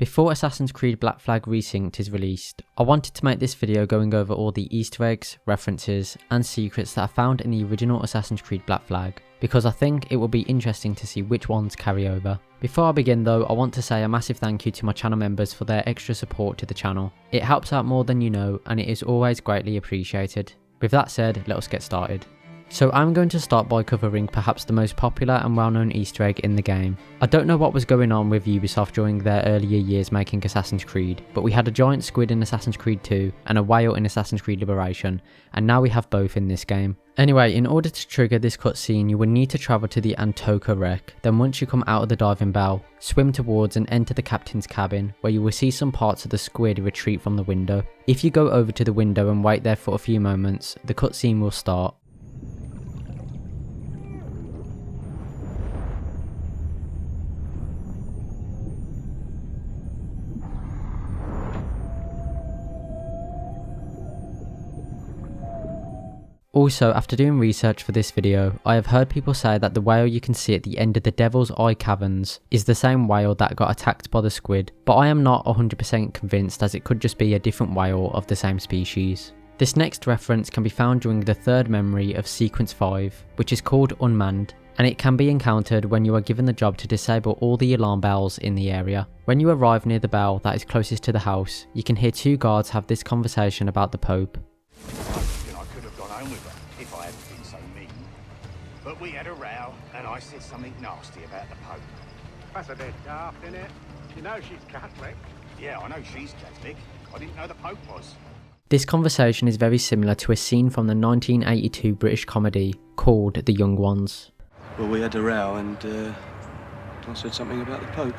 Before Assassin's Creed Black Flag Resynced is released, I wanted to make this video going over all the Easter eggs, references and secrets that are found in the original Assassin's Creed Black Flag, because I think it will be interesting to see which ones carry over. Before I begin though, I want to say a massive thank you to my channel members for their extra support to the channel. It helps out more than you know and it is always greatly appreciated. With that said, let us get started. So I'm going to start by covering perhaps the most popular and well-known Easter egg in the game. I don't know what was going on with Ubisoft during their earlier years making Assassin's Creed, but we had a giant squid in Assassin's Creed 2 and a whale in Assassin's Creed Liberation, and now we have both in this game. Anyway, in order to trigger this cutscene, you will need to travel to the Antoka wreck. Then once you come out of the diving bell, swim towards and enter the captain's cabin, where you will see some parts of the squid retreat from the window. If you go over to the window and wait there for a few moments, the cutscene will start. Also, after doing research for this video, I have heard people say that the whale you can see at the end of the Devil's Eye Caverns is the same whale that got attacked by the squid, but I am not 100% convinced, as it could just be a different whale of the same species. This next reference can be found during the third memory of Sequence 5, which is called Unmanned, and it can be encountered when you are given the job to disable all the alarm bells in the area. When you arrive near the bell that is closest to the house, you can hear two guards have this conversation about the Pope. But we had a row, and I said something nasty about the Pope. That's a bit daft, isn't it? You know she's Catholic. Yeah, I know she's Catholic. I didn't know the Pope was. This conversation is very similar to a scene from the 1982 British comedy called The Young Ones. Well, we had a row, and I said something about the Pope.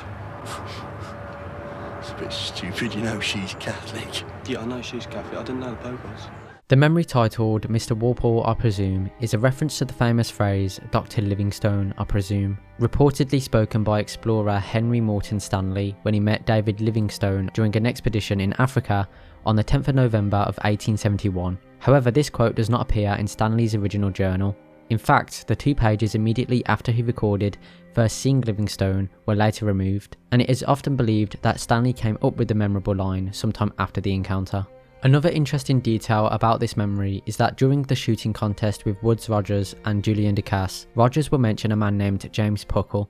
It's a bit stupid, you know she's Catholic. Yeah, I know she's Catholic. I didn't know the Pope was. The memory titled Mr. Walpole, I presume, is a reference to the famous phrase Dr. Livingstone, I presume, reportedly spoken by explorer Henry Morton Stanley when he met David Livingstone during an expedition in Africa on the 10th of November of 1871. However, this quote does not appear in Stanley's original journal. In fact, the 2 pages immediately after he recorded first seeing Livingstone were later removed, and it is often believed that Stanley came up with the memorable line sometime after the encounter. Another interesting detail about this memory is that during the shooting contest with Woods Rogers and Julian Ducasse, Rogers will mention a man named James Puckle.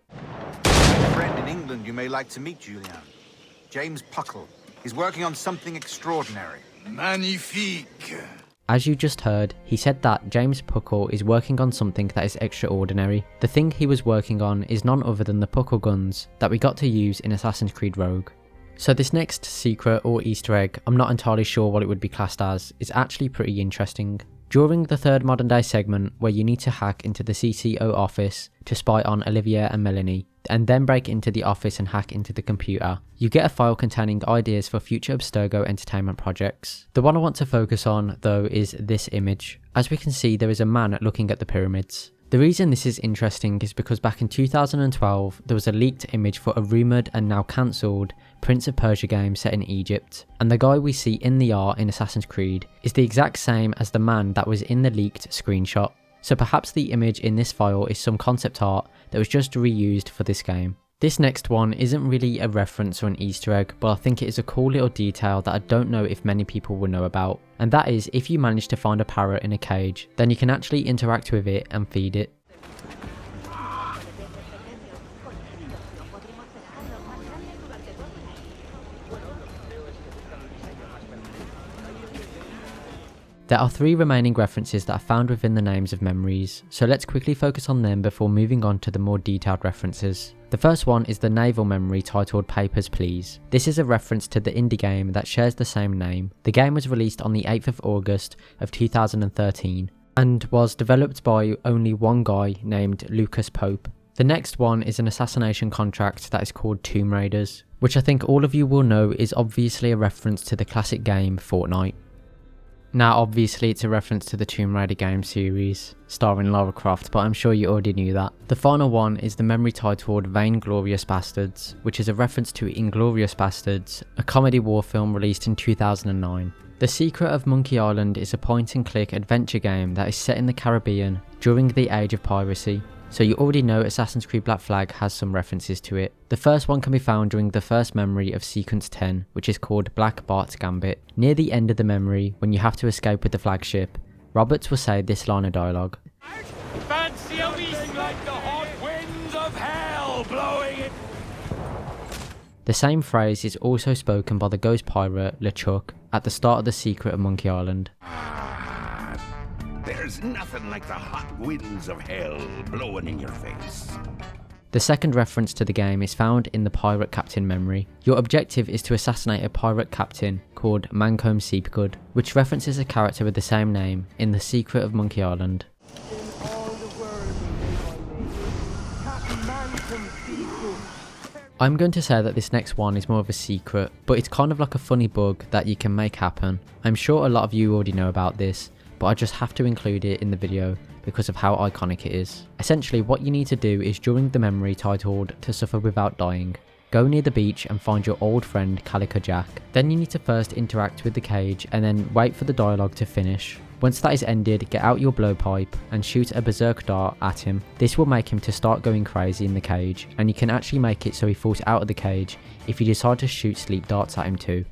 A friend in England you may like to meet, Julian. James Puckle. He's working on something extraordinary. Magnifique. As you just heard, he said that James Puckle is working on something that is extraordinary. The thing he was working on is none other than the Puckle guns that we got to use in Assassin's Creed Rogue. So this next secret or Easter egg, I'm not entirely sure what it would be classed as, is actually pretty interesting. During the third modern day segment, where you need to hack into the CCO office to spy on Olivia and Melanie, and then break into the office and hack into the computer, you get a file containing ideas for future Abstergo entertainment projects. The one I want to focus on though is this image. As we can see, there is a man looking at the pyramids. The reason this is interesting is because back in 2012 there was a leaked image for a rumoured and now cancelled Prince of Persia game set in Egypt, and the guy we see in the art in Assassin's Creed is the exact same as the man that was in the leaked screenshot. So perhaps the image in this file is some concept art that was just reused for this game. This next one isn't really a reference or an Easter egg, but I think it is a cool little detail that I don't know if many people will know about. And that is, if you manage to find a parrot in a cage, then you can actually interact with it and feed it. There are 3 remaining references that are found within the names of memories, so let's quickly focus on them before moving on to the more detailed references. The first one is the naval memory titled Papers, Please. This is a reference to the indie game that shares the same name. The game was released on the 8th of August of 2013 and was developed by only one guy named Lucas Pope. The next one is an assassination contract that is called Tomb Raiders, which I think all of you will know is obviously a reference to the classic game Fortnite. Now obviously it's a reference to the Tomb Raider game series, starring Lara Croft, but I'm sure you already knew that. The final one is the memory titled Vainglorious Bastards, which is a reference to Inglourious Bastards, a comedy war film released in 2009. The Secret of Monkey Island is a point and click adventure game that is set in the Caribbean during the age of piracy. so you already know Assassin's Creed Black Flag has some references to it. The first one can be found during the first memory of Sequence 10, which is called Black Bart's Gambit. Near the end of the memory, when you have to escape with the flagship, Roberts will say this line of dialogue. Fancy a wee like the hot winds of hell blowing it. The same phrase is also spoken by the ghost pirate LeChuck at the start of The Secret of Monkey Island. There's nothing like the hot winds of hell blowing in your face. The second reference to the game is found in the Pirate Captain memory. Your objective is to assassinate a pirate captain called Mancomb Seepgood, which references a character with the same name in The Secret of Monkey Island. I'm going to say that this next one is more of a secret, but it's kind of like a funny bug that you can make happen. I'm sure a lot of you already know about this, but I just have to include it in the video because of how iconic it is. Essentially, what you need to do is during the memory titled To Suffer Without Dying, go near the beach and find your old friend Calico Jack. Then you need to first interact with the cage and then wait for the dialogue to finish. Once that is ended, get out your blowpipe and shoot a berserk dart at him. This will make him to start going crazy in the cage, and you can actually make it so he falls out of the cage if you decide to shoot sleep darts at him too.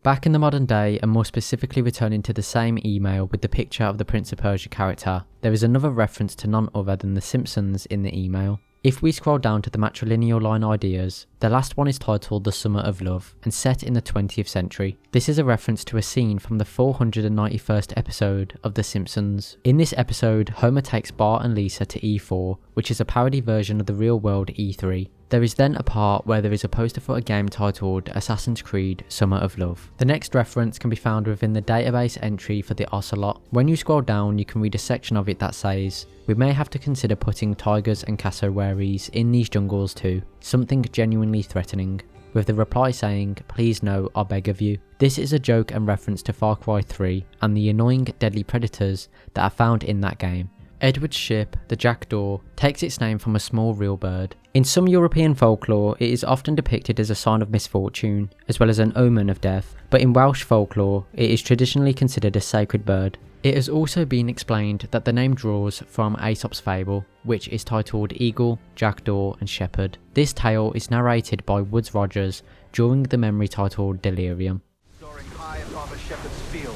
Back in the modern day, and more specifically returning to the same email with the picture of the Prince of Persia character, there is another reference to none other than The Simpsons in the email. If we scroll down to the matrilineal line ideas, the last one is titled The Summer of Love and set in the 20th century. This is a reference to a scene from the 491st episode of The Simpsons. In this episode, Homer takes Bart and Lisa to E4, which is a parody version of the real world E3. There is then a part where there is a poster for a game titled Assassin's Creed Summer of Love. The next reference can be found within the database entry for the Ocelot. When you scroll down, you can read a section of it that says, "We may have to consider putting tigers and cassowaries in these jungles too, something genuinely threatening," with the reply saying, "Please no, I beg of you." This is a joke and reference to Far Cry 3 and the annoying deadly predators that are found in that game. Edward's ship, the Jackdaw, takes its name from a small real bird. In some European folklore, it is often depicted as a sign of misfortune, as well as an omen of death, but in Welsh folklore, it is traditionally considered a sacred bird. It has also been explained that the name draws from Aesop's fable, which is titled Eagle, Jackdaw and Shepherd. This tale is narrated by Woodes Rogers during the memory titled Delirium. Soaring high above a shepherd's field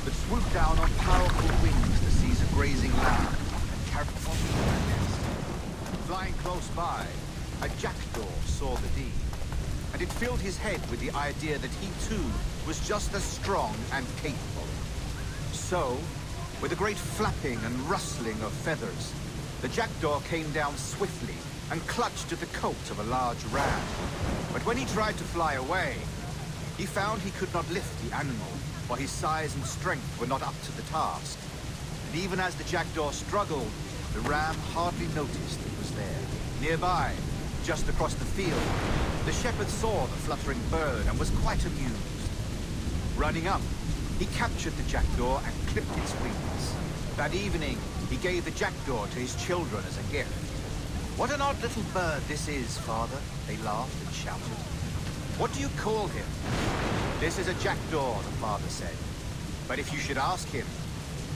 that swooped down on powerful wings to seize a grazing lamb and carry it off to their nest. Flying close by, a jackdaw saw the deed, and it filled his head with the idea that he too was just as strong and capable. So, with a great flapping and rustling of feathers, the jackdaw came down swiftly and clutched at the coat of a large ram. But when he tried to fly away, he found he could not lift the animal, for his size and strength were not up to the task. And even as the jackdaw struggled, the ram hardly noticed it was there. Nearby, just across the field, the shepherd saw the fluttering bird and was quite amused. Running up, he captured the jackdaw and clipped its wings. That evening, he gave the jackdaw to his children as a gift. "What an odd little bird this is, father," they laughed and shouted. "What do you call him?" "This is a jackdaw," the father said. "But if you should ask him,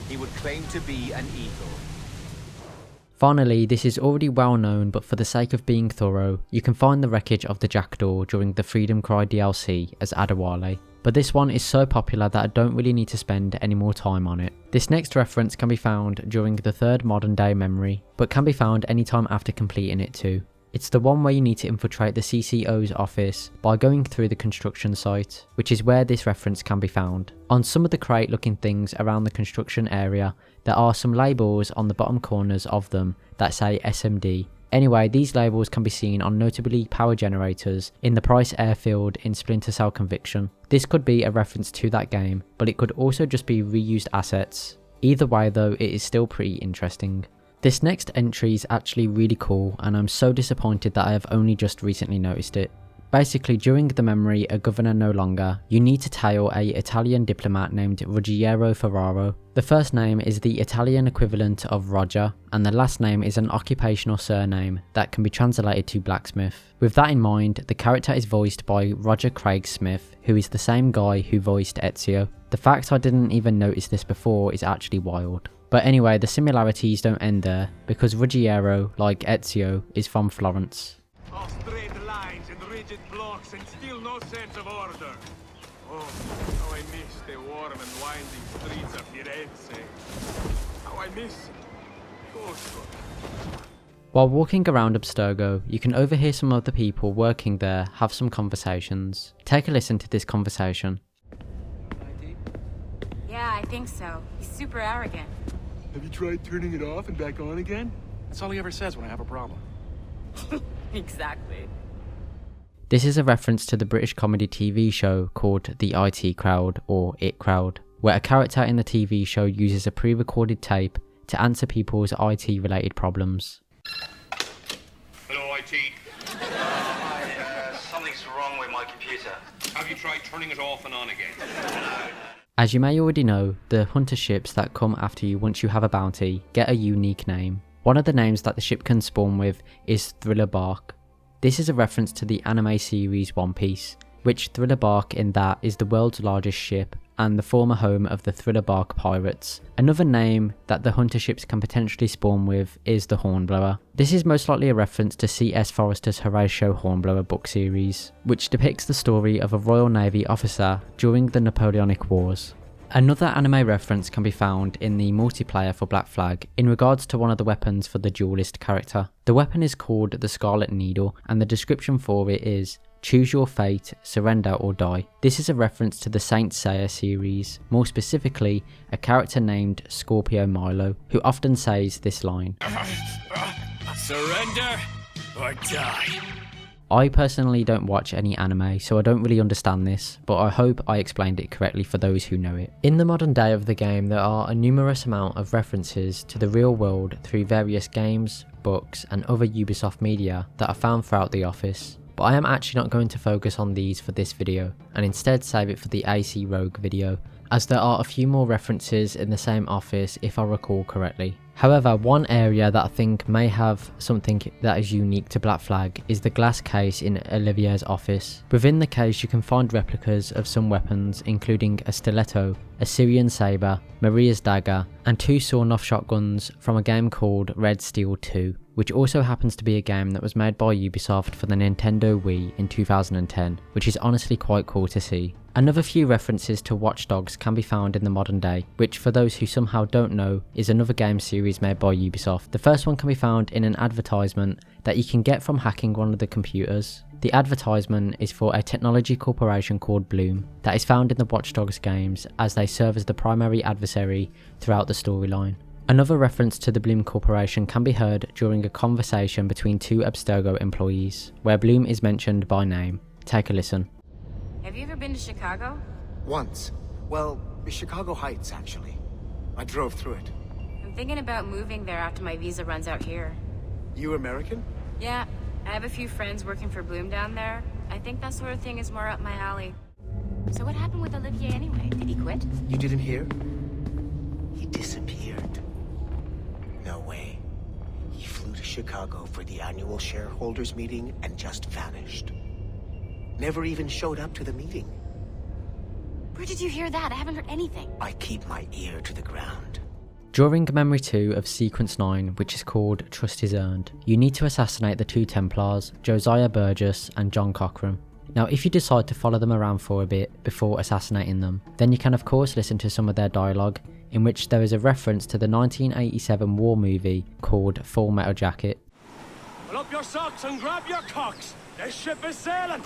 he would claim to be an eagle." Finally, this is already well known, but for the sake of being thorough, you can find the wreckage of the jackdaw during the Freedom Cry DLC as Adewale. But this one is so popular that I don't really need to spend any more time on it. This next reference can be found during the third modern day memory, but can be found anytime after completing it too. It's the one where you need to infiltrate the CCO's office by going through the construction site, which is where this reference can be found. On some of the crate looking things around the construction area, there are some labels on the bottom corners of them that say SMD. Anyway, these labels can be seen on notably power generators in the Price airfield in Splinter Cell Conviction. This could be a reference to that game, but it could also just be reused assets. Either way though, it is still pretty interesting. This next entry is actually really cool, and I'm so disappointed that I have only just recently noticed it. Basically, during the memory a governor no longer, you need to tail a Italian diplomat named Ruggiero Ferraro. The first name is the Italian equivalent of Roger, and the last name is an occupational surname that can be translated to blacksmith. With that in mind, the character is voiced by Roger Craig Smith, who is the same guy who voiced Ezio. The fact I didn't even notice this before is actually wild. But anyway, the similarities don't end there, because Ruggiero, like Ezio, is from Florence. All straight lines and rigid blocks and still no sense of order. Oh, how I miss the warm and winding streets of Firenze. How I miss Cusco. While walking around Abstergo, you can overhear some of the people working there have some conversations. Take a listen to this conversation. Yeah, I think so. He's super arrogant. Have you tried turning it off and back on again? That's all he ever says when I have a problem. Exactly. This is a reference to the British comedy TV show called The IT Crowd or It Crowd, where a character in the TV show uses a pre-recorded tape to answer people's IT related problems. Hello, IT. Something's wrong with my computer. Have you tried turning it off and on again? As you may already know, the hunter ships that come after you once you have a bounty get a unique name. One of the names that the ship can spawn with is Thriller Bark. This is a reference to the anime series One Piece, which Thriller Bark in that is the world's largest ship and the former home of the Thriller Bark pirates. Another name that the hunter ships can potentially spawn with is the Hornblower. This is most likely a reference to C.S. Forester's Horatio Hornblower book series, which depicts the story of a Royal Navy officer during the Napoleonic Wars. Another anime reference can be found in the multiplayer for Black Flag in regards to one of the weapons for the duelist character. The weapon is called the Scarlet Needle, and the description for it is "Choose your fate, surrender or die." This is a reference to the Saint Seiya series, more specifically a character named Scorpio Milo, who often says this line. Surrender or die. I personally don't watch any anime, so I don't really understand this, but I hope I explained it correctly for those who know it. In the modern day of the game, there are a numerous amount of references to the real world through various games, books, and other Ubisoft media that are found throughout the office. But I am actually not going to focus on these for this video, and instead save it for the AC Rogue video, as there are a few more references in the same office if I recall correctly. However, one area that I think may have something that is unique to Black Flag is the glass case in Olivier's office. Within the case you can find replicas of some weapons including a stiletto, a Syrian saber, Maria's dagger, and 2 sawn-off shotguns from a game called Red Steel 2, which also happens to be a game that was made by Ubisoft for the Nintendo Wii in 2010, which is honestly quite cool to see. Another few references to Watch Dogs can be found in the modern day, which for those who somehow don't know is another game series made by Ubisoft. The first one can be found in an advertisement that you can get from hacking one of the computers. The advertisement is for a technology corporation called Bloom that is found in the Watch Dogs games as they serve as the primary adversary throughout the storyline. Another reference to the Bloom Corporation can be heard during a conversation between 2 Abstergo employees, where Bloom is mentioned by name. Take a listen. Have you ever been to Chicago? Once. Well, Chicago Heights, actually. I drove through it. I'm thinking about moving there after my visa runs out here. You American? Yeah, I have a few friends working for Bloom down there. I think that sort of thing is more up my alley. So what happened with Olivier anyway? Did he quit? You didn't hear? He disappeared. No way. He flew to Chicago for the annual shareholders meeting and just vanished. Never even showed up to the meeting. Where did you hear that? I haven't heard anything. I keep my ear to the ground. During Memory 2 of Sequence 9, which is called Trust is Earned, you need to assassinate the 2 Templars, Josiah Burgess and John Cochran. Now if you decide to follow them around for a bit before assassinating them, then you can of course listen to some of their dialogue, in which there is a reference to the 1987 war movie called Full Metal Jacket. Pull up your socks and grab your cocks. This ship is sailing.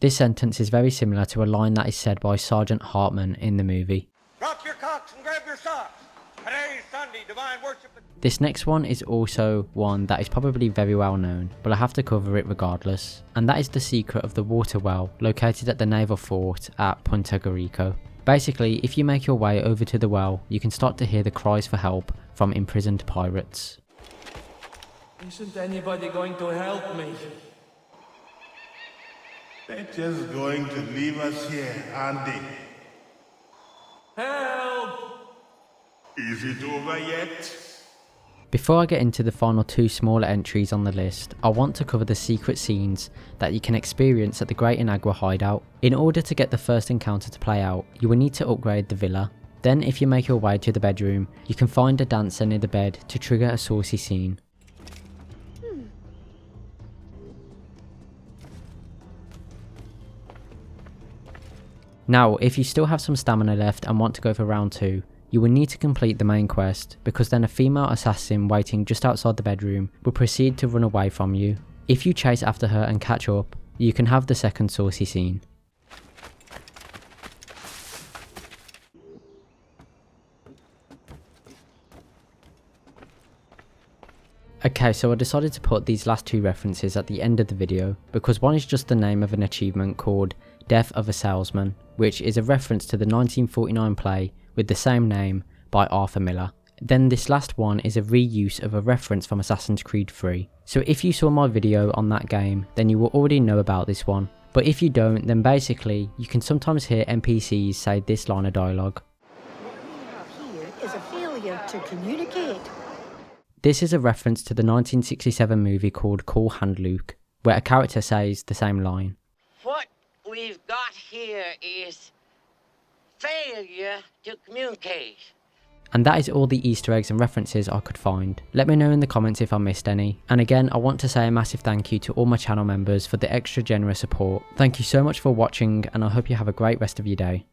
This sentence is very similar to a line that is said by Sergeant Hartman in the movie. Drop your cocks and grab your socks. Today's Sunday, divine worship. This next one is also one that is probably very well known, but I have to cover it regardless, and that is the secret of the water well located at the naval fort at Punta Garrico. Basically, if you make your way over to the well, you can start to hear the cries for help from imprisoned pirates. Isn't anybody going to help me? They're just going to leave us here, aren't they? Help! Is it over yet? Before I get into the final two smaller entries on the list, I want to cover the secret scenes that you can experience at the Great Inagua hideout. In order to get the first encounter to play out, you will need to upgrade the villa. Then if you make your way to the bedroom, you can find a dancer near the bed to trigger a saucy scene. Now, if you still have some stamina left and want to go for round 2, you will need to complete the main quest, because then a female assassin waiting just outside the bedroom will proceed to run away from you. If you chase after her and catch up, you can have the second saucy scene. Okay, so I decided to put these last two references at the end of the video, because one is just the name of an achievement called Death of a Salesman, which is a reference to the 1949 play with the same name by Arthur Miller. Then this last one is a reuse of a reference from Assassin's Creed 3. So if you saw my video on that game, then you will already know about this one. But if you don't, then basically you can sometimes hear NPCs say this line of dialogue. What we have here is a failure to communicate. This is a reference to the 1967 movie called Cool Hand Luke, where a character says the same line. What we've got here is failure to communicate. And that is all the Easter eggs and references I could find. Let me know in the comments if I missed any. And again, I want to say a massive thank you to all my channel members for the extra generous support. Thank you so much for watching, and I hope you have a great rest of your day.